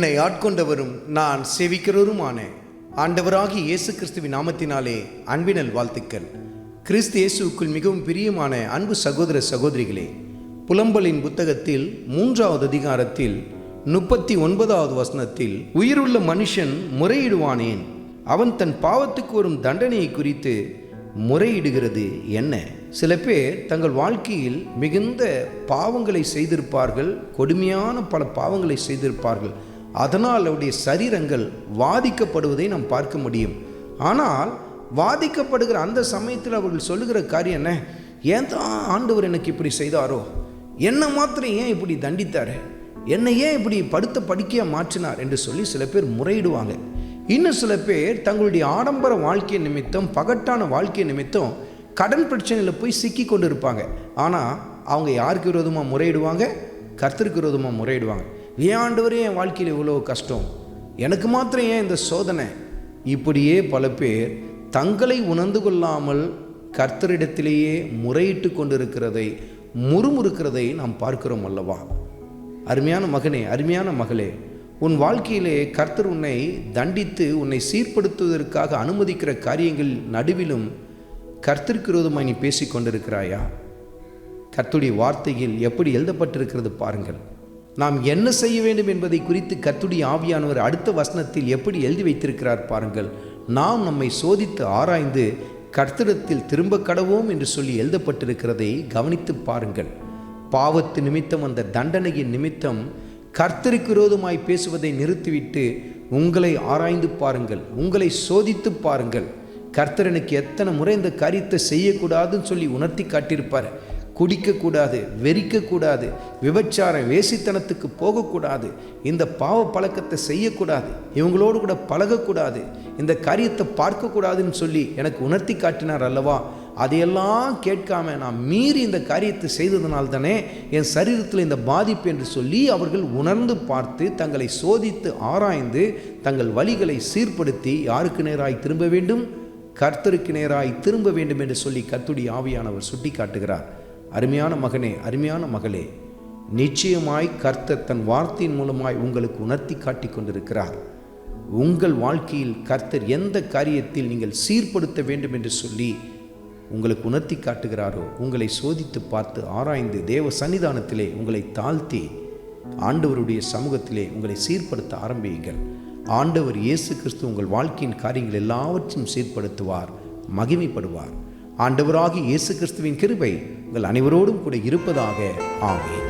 என்னை ஆட்கொண்டவரும் நான் சேவிக்கிறவருமான ஆண்டவராகிய இயேசு கிறிஸ்துவின் நாமத்தினாலே அன்பினல் வாழ்த்துக்கள். கிறிஸ்து இயேசுவுக்குள் மிகவும் பிரியமான அன்பு சகோதர சகோதரிகளே, புலம்பலின் புத்தகத்தில் 3வது அதிகாரத்தில் 39வது வசனத்தில், உயிருள்ள மனுஷன் முறையிடுவானேன், அவன் தன் பாவத்துக்கு வரும் தண்டனையை குறித்து முறையிடுகிறது என்ன? சில பேர் தங்கள் வாழ்க்கையில் மிகுந்த பாவங்களை செய்திருப்பார்கள், கொடுமையான பல பாவங்களை செய்திருப்பார்கள். அதனால் அவருடைய சரீரங்கள் வாதிக்கப்படுவதை நாம் பார்க்க முடியும். ஆனால் வாதிக்கப்படுகிற அந்த சமயத்தில் அவர்கள் சொல்லுகிற காரியம் என்ன? ஏன் தான் ஆண்டவர் எனக்கு இப்படி செய்தாரோ, என்னை மாத்திரம் ஏன் இப்படி தண்டித்தார், என்னை ஏன் இப்படி படுத்த படுக்கையாக மாற்றினார் என்று சொல்லி சில பேர் முறையிடுவாங்க. இன்னும் சில பேர் தங்களுடைய ஆடம்பர வாழ்க்கை நிமித்தம், பகட்டான வாழ்க்கை நிமித்தம் கடன் பிரச்சனையில் போய் சிக்கி கொண்டு இருப்பாங்க. ஆனால் அவங்க யாருக்கு விரோதமாக முறையிடுவாங்க? கர்த்தருக்கு விரோதமாக முறையிடுவாங்க. ஏன் ஆண்டவரே என் வாழ்க்கையில் இவ்வளோ கஷ்டம், எனக்கு மாத்திரம் ஏன் இந்த சோதனை? இப்படியே பல பேர் தங்களை உணர்ந்து கொள்ளாமல் கர்த்தரிடத்திலேயே முறையிட்டு கொண்டிருக்கிறதை, முறுமுறுக்கிறதை நாம் பார்க்கிறோம் அல்லவா? அருமையான மகனே, அருமையான மகளே, உன் வாழ்க்கையிலே கர்த்தர் உன்னை தண்டித்து உன்னை சீர்படுத்துவதற்காக அனுமதிக்கிற காரியங்கள் நடுவிலும் கர்த்தருக்கு விரோதமாய் நீ பேசி கொண்டிருக்கிறாயா? கர்த்தருடைய வார்த்தையில் எப்படி எழுதப்பட்டிருக்கிறது பாருங்கள். நாம் என்ன செய்ய வேண்டும் என்பதை குறித்து கர்த்தருடைய ஆவியானவர் அடுத்த வசனத்தில் எப்படி எழுதி வைத்திருக்கிறார் பாருங்கள். நாம் நம்மை சோதித்து ஆராய்ந்து கர்த்தரிடத்தில் திரும்ப கடவோம் என்று சொல்லி எழுதப்பட்டிருக்கிறதை கவனித்து பாருங்கள். பாவத்து நிமித்தம், அந்த தண்டனையின் நிமித்தம் கர்த்தருக்கு விரோதமாய் பேசுவதை நிறுத்திவிட்டு உங்களை ஆராய்ந்து பாருங்கள், உங்களை சோதித்து பாருங்கள். கர்த்தர் எனக்கு எத்தனை முறை இந்த காரியத்தை செய்யக்கூடாதுன்னு சொல்லி உணர்த்தி காட்டியிருப்பார். குடிக்கக்கூடாது, வெறிக்கக்கூடாது, விபச்சாரம் வேசித்தனத்துக்கு போகக்கூடாது, இந்த பாவ பழக்கத்தை செய்யக்கூடாது, இவங்களோடு கூட பழகக்கூடாது, இந்த காரியத்தை பார்க்கக்கூடாதுன்னு சொல்லி எனக்கு உணர்த்தி காட்டினார் அல்லவா? அதையெல்லாம் கேட்காம நான் மீறி இந்த காரியத்தை செய்ததனால் தானே என் சரீரத்தில் இந்த பாதிப்பு என்று சொல்லி அவர்கள் உணர்ந்து பார்த்து தங்களை சோதித்து ஆராய்ந்து தங்கள் வழிகளை சீர்படுத்தி யாருக்கு நேராய் திரும்ப வேண்டும்? கர்த்தருக்கு நேராய் திரும்ப வேண்டும் என்று சொல்லி கர்த்தருடைய ஆவியானவர் சுட்டி காட்டுகிறார். அருமையான மகனே, அருமையான மகளே, நிச்சயமாய் கர்த்தர் தன் வார்த்தையின் மூலமாய் உங்களுக்கு உணர்த்தி காட்டி கொண்டிருக்கிறார். உங்கள் வாழ்க்கையில் கர்த்தர் எந்த காரியத்தில் நீங்கள் சீர்படுத்த வேண்டும் என்று சொல்லி உங்களுக்கு உணர்த்தி காட்டுகிறாரோ, உங்களை சோதித்து பார்த்து ஆராய்ந்து தேவ சன்னிதானத்திலே உங்களை தாழ்த்தி ஆண்டவருடைய சமூகத்திலே உங்களை சீர்படுத்த ஆரம்பியுங்கள். ஆண்டவர் இயேசு கிறிஸ்து உங்கள் வாழ்க்கையின் காரியங்கள் எல்லாவற்றையும் சீர்படுத்துவார், மகிமைப்படுவார். ஆண்டவராகிய இயேசு கிறிஸ்துவின் கிருபை உங்கள் அனைவரோடும் கூட இருப்பதாக. ஆமென்.